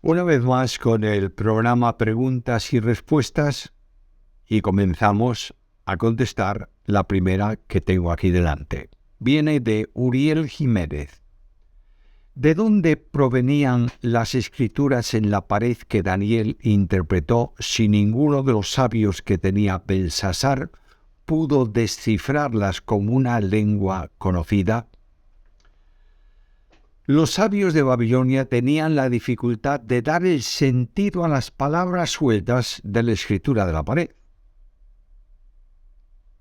Una vez más con el programa Preguntas y Respuestas y comenzamos a contestar la primera que tengo aquí delante. Viene de Uriel Jiménez. ¿De dónde provenían las escrituras en la pared que Daniel interpretó si ninguno de los sabios que tenía Belsasar pudo descifrarlas como una lengua conocida? Los sabios de Babilonia tenían la dificultad de dar el sentido a las palabras sueltas de la escritura de la pared.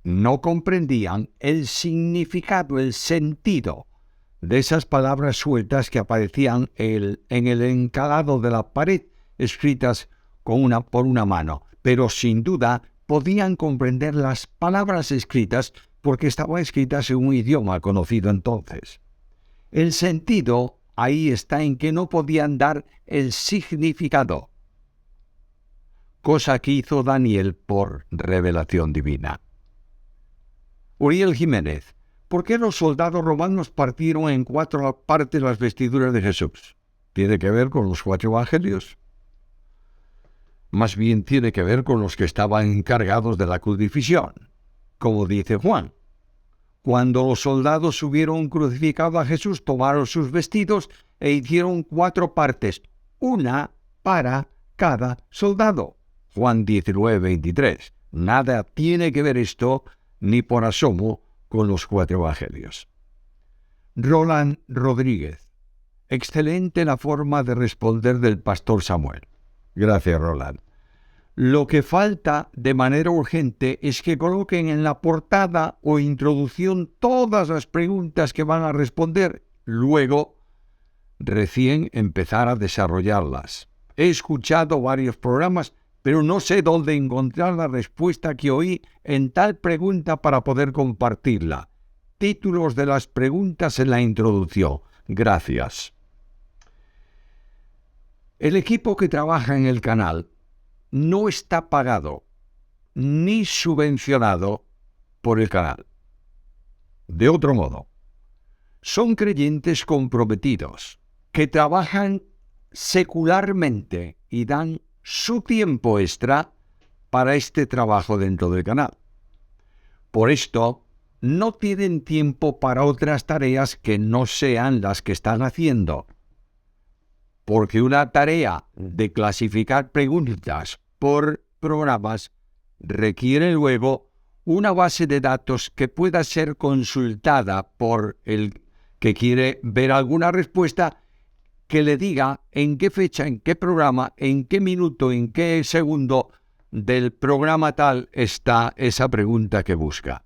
No comprendían el significado, el sentido de esas palabras sueltas que aparecían en el encalado de la pared, escritas por una mano, pero sin duda podían comprender las palabras escritas porque estaban escritas en un idioma conocido entonces. El sentido ahí está en que no podían dar el significado, cosa que hizo Daniel por revelación divina. Uriel Jiménez, ¿por qué los soldados romanos partieron en 4 partes las vestiduras de Jesús? ¿Tiene que ver con los 4 evangelios? Más bien tiene que ver con los que estaban encargados de la crucifixión, como dice Juan. Cuando los soldados hubieron crucificado a Jesús, tomaron sus vestidos e hicieron 4 partes, una para cada soldado. Juan 19:23. Nada tiene que ver esto, ni por asomo, con los 4 evangelios. Roland Rodríguez. Excelente la forma de responder del pastor Samuel. Gracias, Roland. Lo que falta de manera urgente es que coloquen en la portada o introducción todas las preguntas que van a responder, luego recién empezar a desarrollarlas. He escuchado varios programas, pero no sé dónde encontrar la respuesta que oí en tal pregunta para poder compartirla. Títulos de las preguntas en la introducción. Gracias. El equipo que trabaja en el canal no está pagado ni subvencionado por el canal. De otro modo, son creyentes comprometidos que trabajan secularmente y dan su tiempo extra para este trabajo dentro del canal. Por esto, no tienen tiempo para otras tareas que no sean las que están haciendo. Porque una tarea de clasificar preguntas por programas requiere luego una base de datos que pueda ser consultada por el que quiere ver alguna respuesta que le diga en qué fecha, en qué programa, en qué minuto, en qué segundo del programa tal está esa pregunta que busca.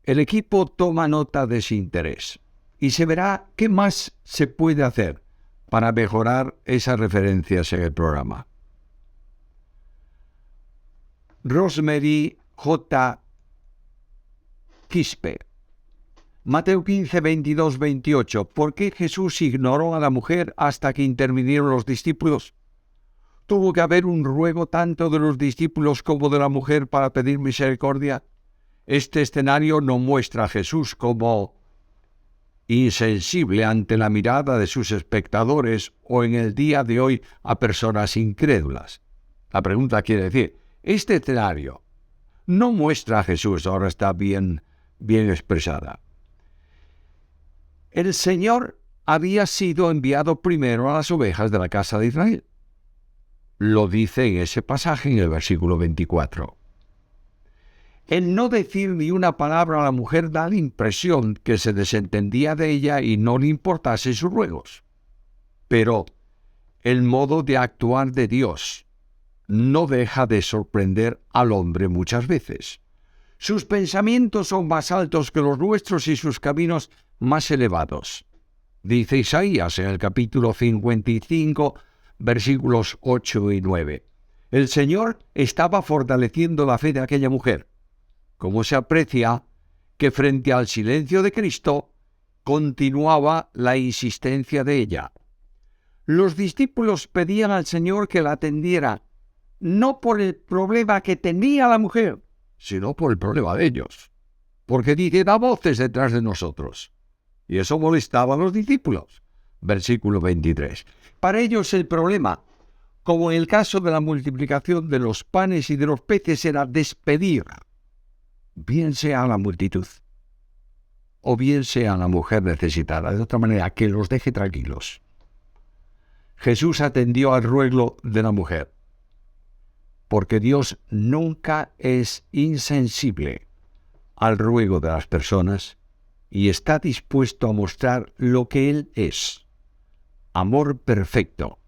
El equipo toma nota de ese interés y se verá qué más se puede hacer para mejorar esas referencias en el programa. Rosemary J. Quispe. Mateo 15, 22, 28. ¿Por qué Jesús ignoró a la mujer hasta que intervinieron los discípulos? ¿Tuvo que haber un ruego tanto de los discípulos como de la mujer para pedir misericordia? Este escenario no muestra a Jesús como insensible ante la mirada de sus espectadores o en el día de hoy a personas incrédulas. La pregunta quiere decir, este escenario no muestra a Jesús, ahora está bien expresada. El Señor había sido enviado primero a las ovejas de la casa de Israel. Lo dice en ese pasaje en el versículo 24. El no decir ni una palabra a la mujer da la impresión que se desentendía de ella y no le importase sus ruegos. Pero el modo de actuar de Dios no deja de sorprender al hombre muchas veces. Sus pensamientos son más altos que los nuestros y sus caminos más elevados. Dice Isaías en el capítulo 55, versículos 8 y 9. El Señor estaba fortaleciendo la fe de aquella mujer. Como se aprecia que frente al silencio de Cristo continuaba la insistencia de ella. Los discípulos pedían al Señor que la atendiera, no por el problema que tenía la mujer, sino por el problema de ellos. Porque dice, da voces detrás de nosotros. Y eso molestaba a los discípulos. Versículo 23. Para ellos el problema como en el caso de la multiplicación de los panes y de los peces, era despedir, bien sea a la multitud, o bien sea a la mujer necesitada, de otra manera, que los deje tranquilos. Jesús atendió al ruego de la mujer, porque Dios nunca es insensible al ruego de las personas y está dispuesto a mostrar lo que Él es, amor perfecto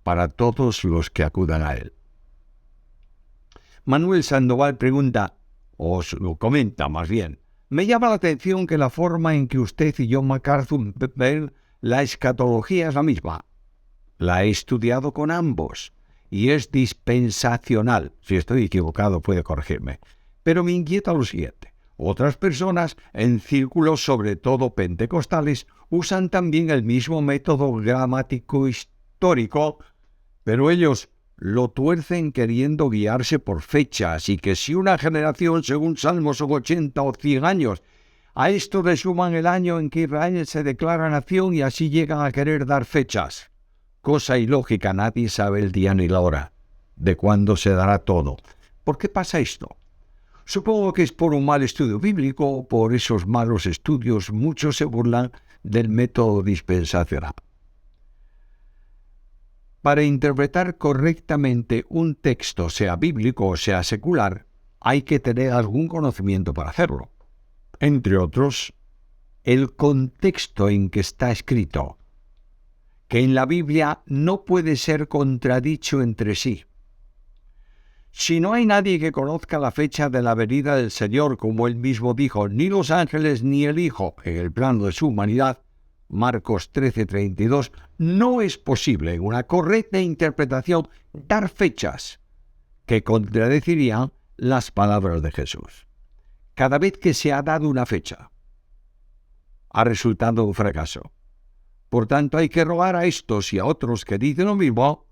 para todos los que acudan a Él. Manuel Sandoval pregunta, o lo comenta más bien, me llama la atención que la forma en que usted y John MacArthur ven la escatología es la misma. La he estudiado con ambos y es dispensacional. Si estoy equivocado puede corregirme. Pero me inquieta lo siguiente. Otras personas en círculos, sobre todo pentecostales, usan también el mismo método gramático histórico, pero ellos lo tuercen queriendo guiarse por fechas y que si una generación, según Salmos, son 80 o 100 años, a esto le suman el año en que Israel se declara nación y así llegan a querer dar fechas. Cosa ilógica, nadie sabe el día ni la hora de cuándo se dará todo. ¿Por qué pasa esto? Supongo que es por un mal estudio bíblico o por esos malos estudios. Muchos se burlan del método dispensacional. Para interpretar correctamente un texto, sea bíblico o sea secular, hay que tener algún conocimiento para hacerlo. Entre otros, el contexto en que está escrito, que en la Biblia no puede ser contradicho entre sí. Si no hay nadie que conozca la fecha de la venida del Señor, como Él mismo dijo, ni los ángeles ni el Hijo, en el plano de su humanidad, Marcos 13:32, no es posible en una correcta interpretación dar fechas que contradecirían las palabras de Jesús. Cada vez que se ha dado una fecha, ha resultado un fracaso. Por tanto, hay que rogar a estos y a otros que dicen lo mismo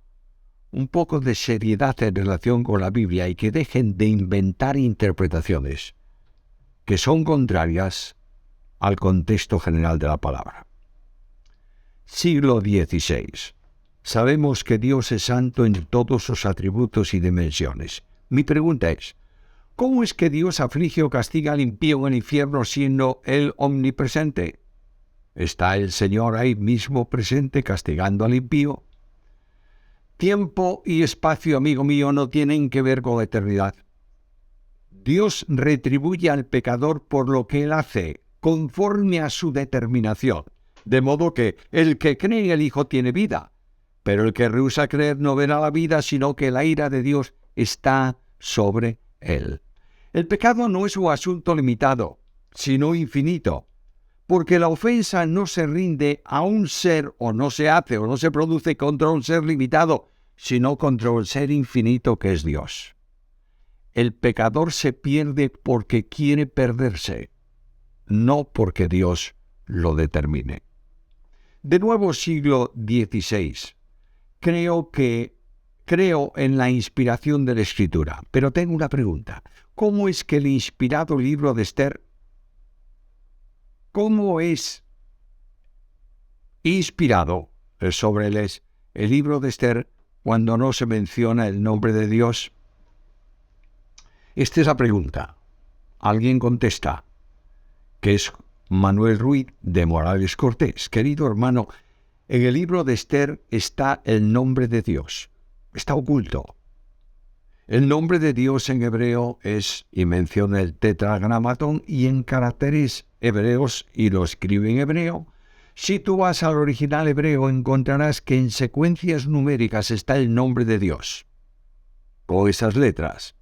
un poco de seriedad en relación con la Biblia y que dejen de inventar interpretaciones que son contrarias al contexto general de la palabra. Siglo XVI. Sabemos que Dios es santo en todos sus atributos y dimensiones. Mi pregunta es, ¿cómo es que Dios aflige o castiga al impío en el infierno siendo Él omnipresente? ¿Está el Señor ahí mismo presente castigando al impío? Tiempo y espacio, amigo mío, no tienen que ver con la eternidad. Dios retribuye al pecador por lo que él hace, conforme a su determinación. De modo que el que cree en el Hijo tiene vida, pero el que rehúsa creer no verá la vida, sino que la ira de Dios está sobre él. El pecado no es un asunto limitado, sino infinito, porque la ofensa no se rinde a un ser o no se hace o no se produce contra un ser limitado, sino contra el ser infinito que es Dios. El pecador se pierde porque quiere perderse, no porque Dios lo determine. De nuevo, siglo XVI. Creo en la inspiración de la Escritura, pero tengo una pregunta. ¿Cómo es que el inspirado libro de Esther, cómo es inspirado sobre el libro de Esther cuando no se menciona el nombre de Dios? Esta es la pregunta. Alguien contesta, que es Manuel Ruiz de Morales Cortés. Querido hermano, en el libro de Esther está el nombre de Dios. Está oculto. El nombre de Dios en hebreo es, y menciona el tetragramatón, y en caracteres hebreos, y lo escribe en hebreo. Si tú vas al original hebreo, encontrarás que en secuencias numéricas está el nombre de Dios, con esas letras.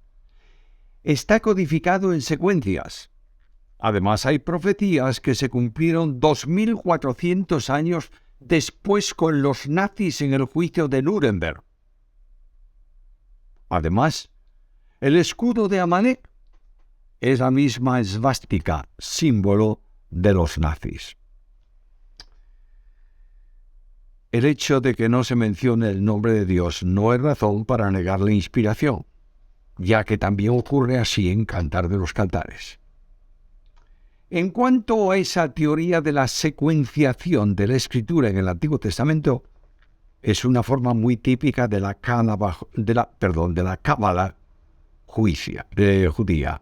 Está codificado en secuencias. Además, hay profecías que se cumplieron 2400 años después con los nazis en el juicio de Nuremberg. Además, el escudo de Amalek es la misma esvástica, símbolo de los nazis. El hecho de que no se mencione el nombre de Dios no es razón para negar la inspiración, ya que también ocurre así en Cantar de los Cantares. En cuanto a esa teoría de la secuenciación de la Escritura en el Antiguo Testamento, es una forma muy típica de la cábala judía.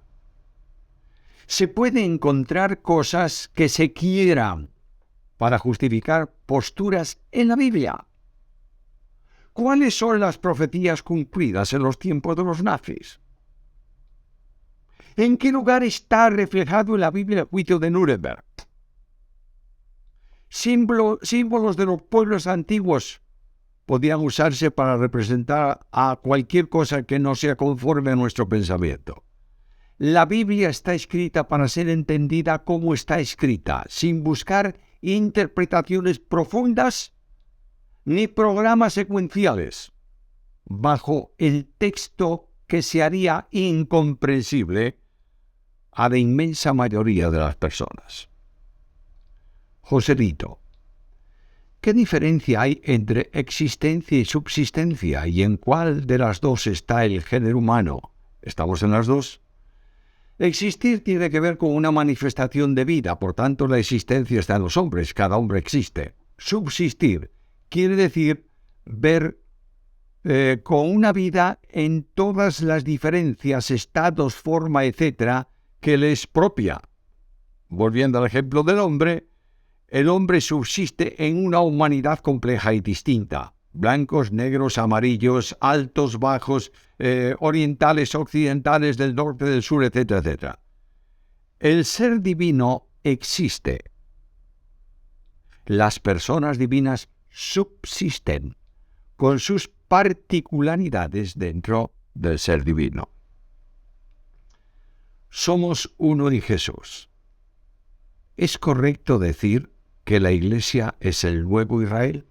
Se puede encontrar cosas que se quieran para justificar posturas en la Biblia. ¿Cuáles son las profecías cumplidas en los tiempos de los nazis? ¿En qué lugar está reflejado en la Biblia el juicio de Nuremberg? Símbolos de los pueblos antiguos podían usarse para representar a cualquier cosa que no sea conforme a nuestro pensamiento. La Biblia está escrita para ser entendida como está escrita, sin buscar interpretaciones profundas ni programas secuenciales, bajo el texto que se haría incomprensible a la inmensa mayoría de las personas. Joselito, ¿qué diferencia hay entre existencia y subsistencia? ¿Y en cuál de las dos está el género humano? ¿Estamos en las dos? Existir tiene que ver con una manifestación de vida, por tanto la existencia está en los hombres, cada hombre existe. Subsistir quiere decir ver con una vida en todas las diferencias, estados, forma, etcétera, que le es propia. Volviendo al ejemplo del hombre, el hombre subsiste en una humanidad compleja y distinta. Blancos, negros, amarillos, altos, bajos, orientales, occidentales, del norte, del sur, etcétera, etcétera. El ser divino existe. Las personas divinas subsisten con sus particularidades dentro del ser divino. Somos uno en Jesús. ¿Es correcto decir que la Iglesia es el nuevo Israel?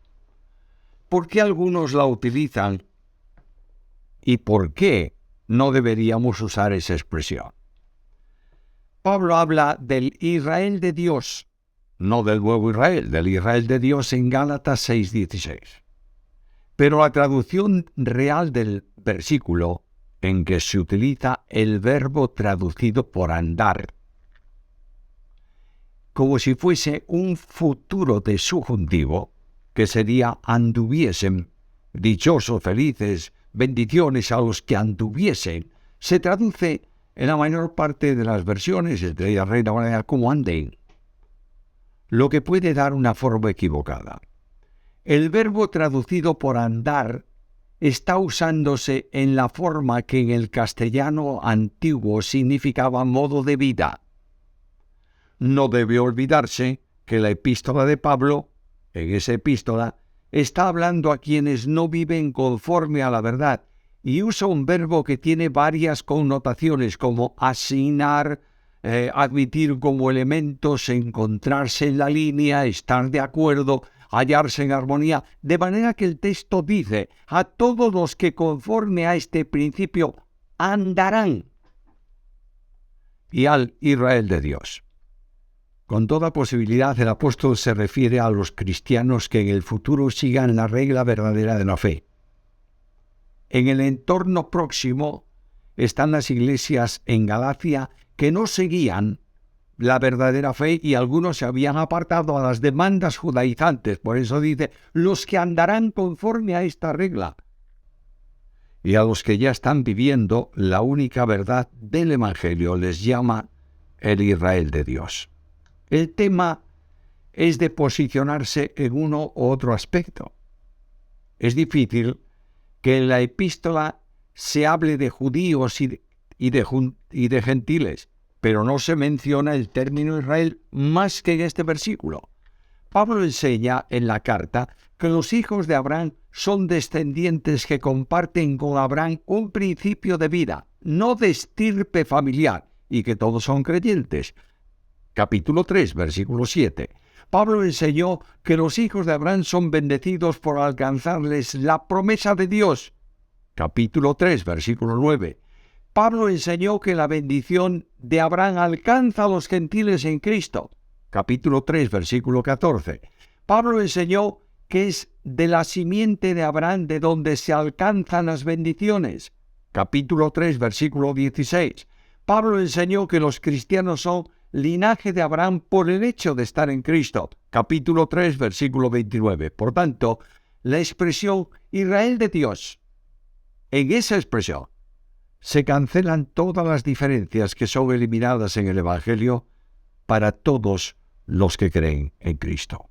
¿Por qué algunos la utilizan y por qué no deberíamos usar esa expresión? Pablo habla del Israel de Dios, no del nuevo Israel, del Israel de Dios en Gálatas 6:16. Pero la traducción real del versículo, en que se utiliza el verbo traducido por andar, como si fuese un futuro de subjuntivo, que sería anduviesen, dichosos, felices, bendiciones a los que anduviesen, se traduce en la mayor parte de las versiones, entre ellas Reina Valera, como anden, lo que puede dar una forma equivocada. El verbo traducido por andar está usándose en la forma que en el castellano antiguo significaba modo de vida. No debe olvidarse que la epístola de Pablo, en esa epístola, está hablando a quienes no viven conforme a la verdad y usa un verbo que tiene varias connotaciones como asignar, admitir como elementos, encontrarse en la línea, estar de acuerdo, hallarse en armonía, de manera que el texto dice a todos los que conforme a este principio andarán, y al Israel de Dios. Con toda posibilidad el apóstol se refiere a los cristianos que en el futuro sigan la regla verdadera de la fe. En el entorno próximo están las iglesias en Galacia que no seguían la verdadera fe y algunos se habían apartado a las demandas judaizantes. Por eso dice, los que andarán conforme a esta regla. Y a los que ya están viviendo la única verdad del Evangelio les llama el Israel de Dios. El tema es de posicionarse en uno u otro aspecto. Es difícil que en la epístola se hable de judíos y de gentiles, pero no se menciona el término Israel más que en este versículo. Pablo enseña en la carta que los hijos de Abraham son descendientes que comparten con Abraham un principio de vida, no de estirpe familiar, y que todos son creyentes. Capítulo 3, versículo 7. Pablo enseñó que los hijos de Abraham son bendecidos por alcanzarles la promesa de Dios. Capítulo 3, versículo 9. Pablo enseñó que la bendición de Abraham alcanza a los gentiles en Cristo. Capítulo 3, versículo 14. Pablo enseñó que es de la simiente de Abraham de donde se alcanzan las bendiciones. Capítulo 3, versículo 16. Pablo enseñó que los cristianos son linaje de Abraham por el hecho de estar en Cristo. Capítulo 3, versículo 29. Por tanto, la expresión Israel de Dios. En esa expresión se cancelan todas las diferencias que son eliminadas en el Evangelio para todos los que creen en Cristo.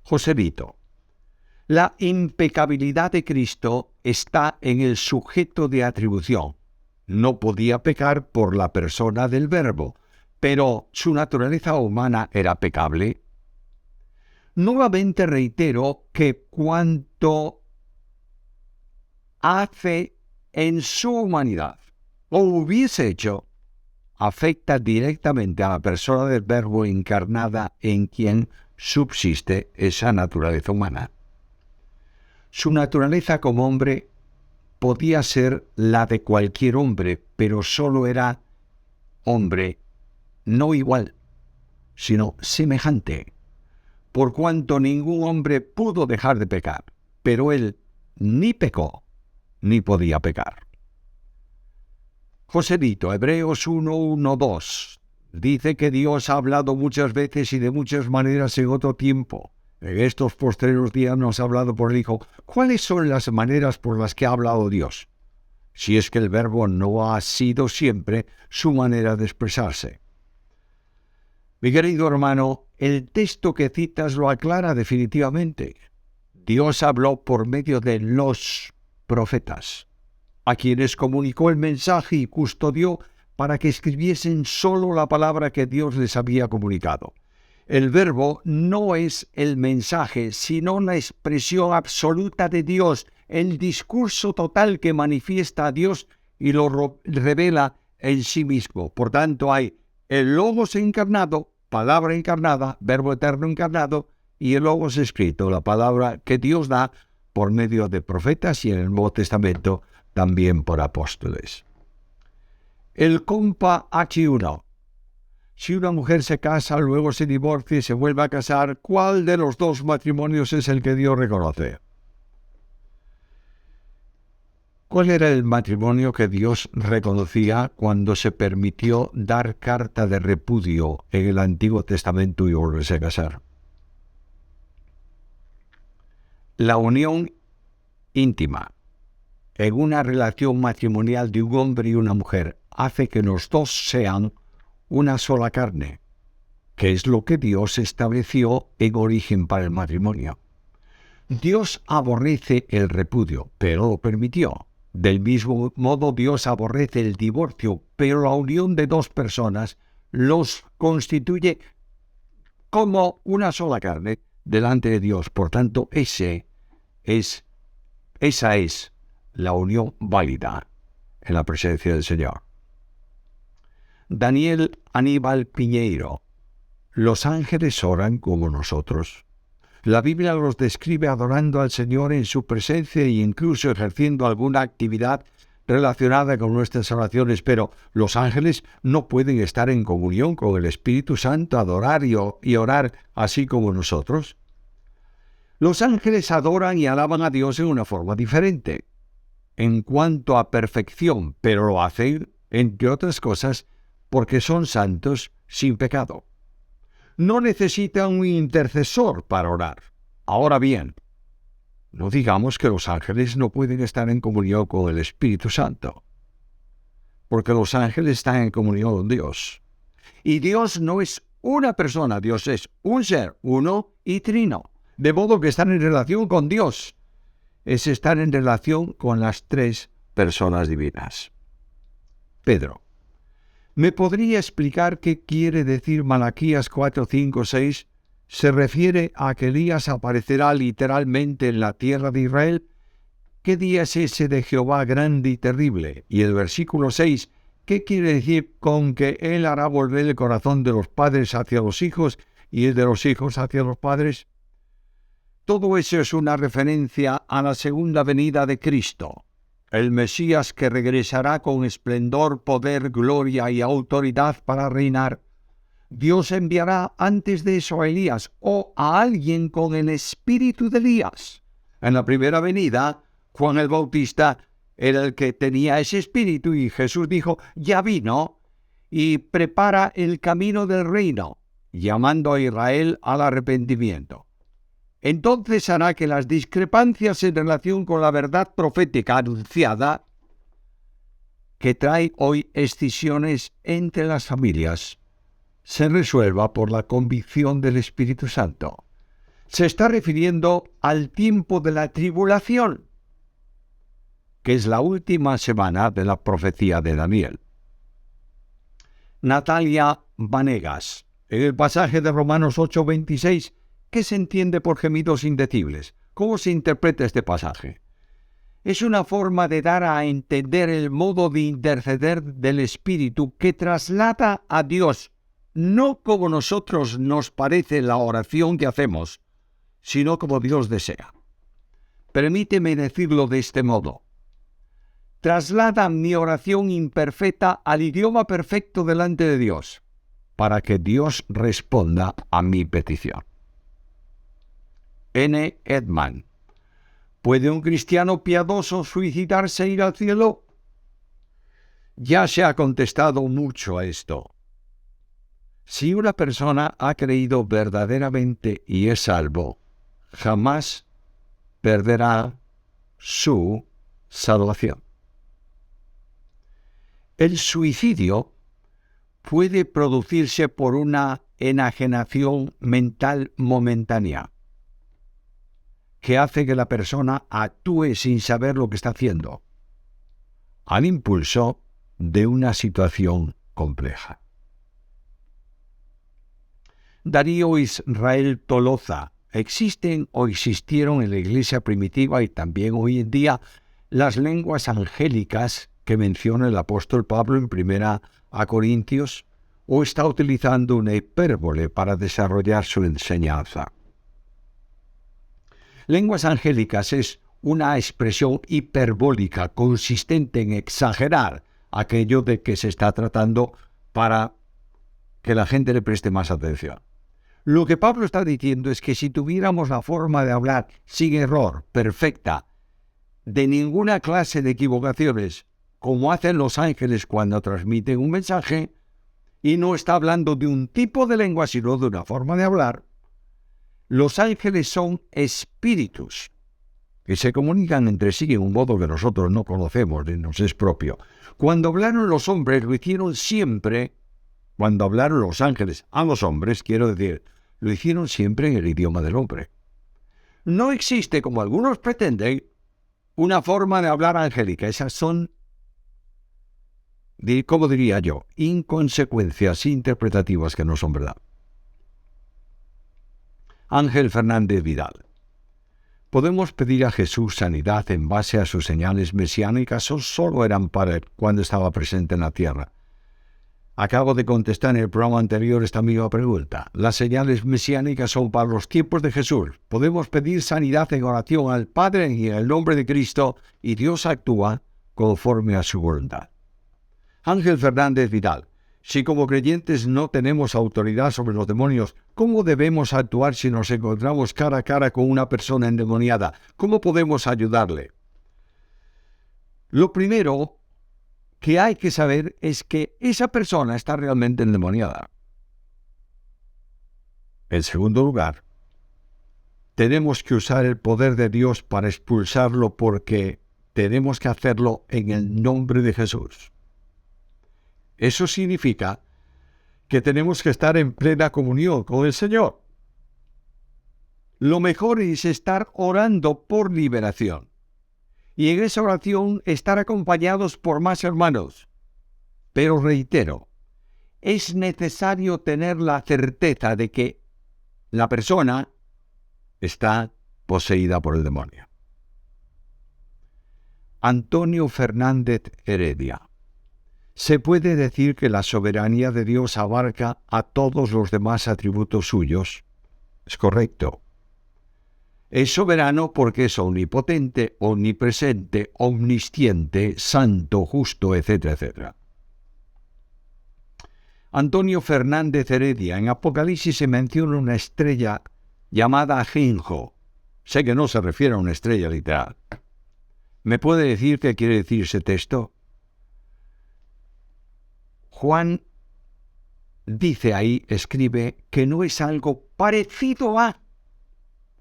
Joselito. La impecabilidad de Cristo está en el sujeto de atribución. No podía pecar por la persona del Verbo, pero su naturaleza humana era pecable. Nuevamente reitero que cuanto hace en su humanidad o hubiese hecho, afecta directamente a la persona del Verbo encarnada en quien subsiste esa naturaleza humana. Su naturaleza como hombre podía ser la de cualquier hombre, pero solo era hombre, no igual, sino semejante, por cuanto ningún hombre pudo dejar de pecar, pero él ni pecó, ni podía pecar. Joselito, Hebreos 1:1-2, dice que Dios ha hablado muchas veces y de muchas maneras en otro tiempo. En estos postreros días nos ha hablado por el Hijo. ¿Cuáles son las maneras por las que ha hablado Dios? Si es que el Verbo no ha sido siempre su manera de expresarse. Mi querido hermano, el texto que citas lo aclara definitivamente. Dios habló por medio de los profetas, a quienes comunicó el mensaje y custodió para que escribiesen solo la palabra que Dios les había comunicado. El Verbo no es el mensaje, sino la expresión absoluta de Dios, el discurso total que manifiesta a Dios y lo revela en sí mismo. Por tanto, hay el Logos encarnado, palabra encarnada, Verbo eterno encarnado, y el Logos escrito, la palabra que Dios da por medio de profetas y en el Nuevo Testamento también por apóstoles. El compa H1. Si una mujer se casa, luego se divorcia y se vuelve a casar, ¿cuál de los dos matrimonios es el que Dios reconoce? ¿Cuál era el matrimonio que Dios reconocía cuando se permitió dar carta de repudio en el Antiguo Testamento y volverse a casar? La unión íntima en una relación matrimonial de un hombre y una mujer hace que los dos sean una sola carne, que es lo que Dios estableció en origen para el matrimonio. Dios aborrece el repudio, pero lo permitió. Del mismo modo, Dios aborrece el divorcio, pero la unión de dos personas los constituye como una sola carne delante de Dios. Por tanto, esa es la unión válida en la presencia del Señor. Daniel Aníbal Piñeiro. Los ángeles oran como nosotros. La Biblia los describe adorando al Señor en su presencia e incluso ejerciendo alguna actividad relacionada con nuestras oraciones, pero los ángeles no pueden estar en comunión con el Espíritu Santo, adorar y orar así como nosotros. Los ángeles adoran y alaban a Dios en una forma diferente, en cuanto a perfección, pero lo hacen, entre otras cosas, porque son santos sin pecado. No necesitan un intercesor para orar. Ahora bien, no digamos que los ángeles no pueden estar en comunión con el Espíritu Santo, porque los ángeles están en comunión con Dios. Y Dios no es una persona, Dios es un ser, uno y trino. De modo que estar en relación con Dios es estar en relación con las tres personas divinas. Pedro. ¿Me podría explicar qué quiere decir Malaquías 4:5-6? ¿Se refiere a que Elías aparecerá literalmente en la tierra de Israel? ¿Qué día es ese de Jehová grande y terrible? Y el versículo 6, ¿qué quiere decir con que Él hará volver el corazón de los padres hacia los hijos y el de los hijos hacia los padres? Todo eso es una referencia a la segunda venida de Cristo, el Mesías que regresará con esplendor, poder, gloria y autoridad para reinar. Dios enviará antes de eso a Elías o a alguien con el espíritu de Elías. En la primera venida, Juan el Bautista era el que tenía ese espíritu y Jesús dijo, ya vino y prepara el camino del reino, llamando a Israel al arrepentimiento. entonces hará que las discrepancias en relación con la verdad profética anunciada, que trae hoy escisiones entre las familias, se resuelva por la convicción del Espíritu Santo. Se está refiriendo al tiempo de la tribulación, que es la última semana de la profecía de Daniel. Natalia Vanegas, en el pasaje de Romanos 8:26, ¿qué se entiende por gemidos indecibles? ¿Cómo se interpreta este pasaje? Es una forma de dar a entender el modo de interceder del Espíritu que traslada a Dios, no como nosotros nos parece la oración que hacemos, sino como Dios desea. Permíteme decirlo de este modo. Traslada mi oración imperfecta al idioma perfecto delante de Dios, para que Dios responda a mi petición. N. Edman. ¿Puede un cristiano piadoso suicidarse e ir al cielo? Ya se ha contestado mucho a esto. Si una persona ha creído verdaderamente y es salvo, jamás perderá su salvación. El suicidio puede producirse por una enajenación mental momentánea, que hace que la persona actúe sin saber lo que está haciendo, al impulso de una situación compleja. Darío Israel Toloza. Existen o existieron en la iglesia primitiva y también hoy en día las lenguas angélicas que menciona el apóstol Pablo en 1 Corintios, o está utilizando una hipérbole para desarrollar su enseñanza. Lenguas angélicas es una expresión hiperbólica consistente en exagerar aquello de que se está tratando para que la gente le preste más atención. Lo que Pablo está diciendo es que si tuviéramos la forma de hablar sin error, perfecta, de ninguna clase de equivocaciones, como hacen los ángeles cuando transmiten un mensaje, y no está hablando de un tipo de lengua, sino de una forma de hablar, los ángeles son espíritus que se comunican entre sí en un modo que nosotros no conocemos ni nos es propio. Cuando hablaron los hombres, lo hicieron siempre. Cuando hablaron los ángeles a los hombres, quiero decir, lo hicieron siempre en el idioma del hombre. No existe, como algunos pretenden, una forma de hablar angélica. Esas son, ¿cómo diría yo?, inconsecuencias interpretativas que no son verdad. Ángel Fernández Vidal. ¿Podemos pedir a Jesús sanidad en base a sus señales mesiánicas o solo eran para él cuando estaba presente en la tierra? Acabo de contestar en el programa anterior esta misma pregunta. Las señales mesiánicas son para los tiempos de Jesús. Podemos pedir sanidad en oración al Padre y en el nombre de Cristo, y Dios actúa conforme a su voluntad. Ángel Fernández Vidal. Si como creyentes no tenemos autoridad sobre los demonios, ¿cómo debemos actuar si nos encontramos cara a cara con una persona endemoniada? ¿Cómo podemos ayudarle? Lo primero que hay que saber es que esa persona está realmente endemoniada. En segundo lugar, tenemos que usar el poder de Dios para expulsarlo, porque tenemos que hacerlo en el nombre de Jesús. Eso significa que tenemos que estar en plena comunión con el Señor. Lo mejor es estar orando por liberación. Y en esa oración estar acompañados por más hermanos. Pero reitero, es necesario tener la certeza de que la persona está poseída por el demonio. Antonio Fernández Heredia. Se puede decir que la soberanía de Dios abarca a todos los demás atributos suyos. Es correcto. Es soberano porque es omnipotente, omnipresente, omnisciente, santo, justo, etcétera, etcétera. Antonio Fernández Heredia. En Apocalipsis se menciona una estrella llamada Ginjo. Sé que no se refiere a una estrella literal. ¿Me puede decir qué quiere decir ese texto? Juan dice ahí, escribe, que no es algo parecido a,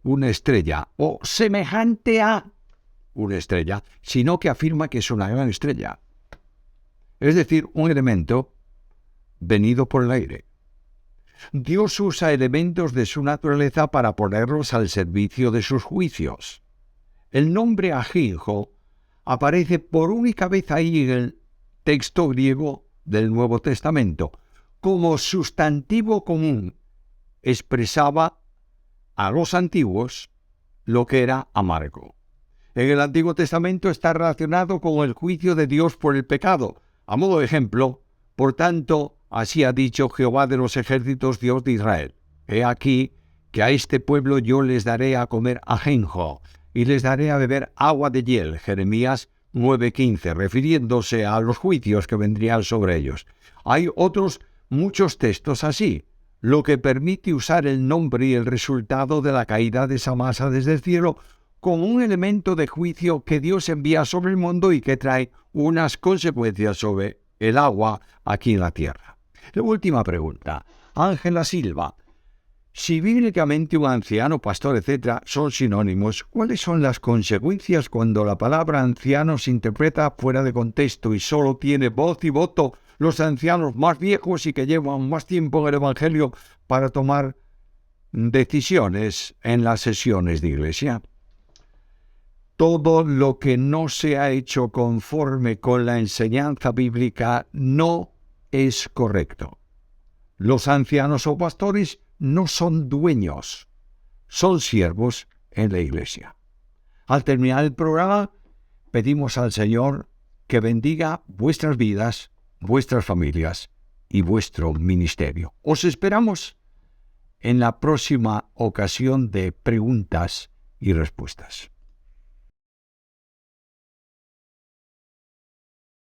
una estrella o semejante a una estrella, sino que afirma que es una gran estrella. Es decir, un elemento venido por el aire. Dios usa elementos de su naturaleza para ponerlos al servicio de sus juicios. El nombre Ahinjo aparece por única vez ahí en el texto griego del Nuevo Testamento. Como sustantivo común, expresaba a los antiguos lo que era amargo. En el Antiguo Testamento está relacionado con el juicio de Dios por el pecado. A modo de ejemplo, por tanto, así ha dicho Jehová de los ejércitos, Dios de Israel: he aquí que a este pueblo yo les daré a comer ajenjo, y les daré a beber agua de hiel. Jeremías 9:15, refiriéndose a los juicios que vendrían sobre ellos. Hay otros muchos textos así, lo que permite usar el nombre y el resultado de la caída de esa masa desde el cielo como un elemento de juicio que Dios envía sobre el mundo y que trae unas consecuencias sobre el agua aquí en la tierra. La última pregunta. Ángela Silva. Si bíblicamente un anciano, pastor, etc., son sinónimos, ¿cuáles son las consecuencias cuando la palabra anciano se interpreta fuera de contexto y solo tiene voz y voto los ancianos más viejos y que llevan más tiempo en el Evangelio para tomar decisiones en las sesiones de iglesia? Todo lo que no se ha hecho conforme con la enseñanza bíblica no es correcto. Los ancianos o pastores no son dueños, son siervos en la iglesia. Al terminar el programa, pedimos al Señor que bendiga vuestras vidas, vuestras familias y vuestro ministerio. Os esperamos en la próxima ocasión de preguntas y respuestas.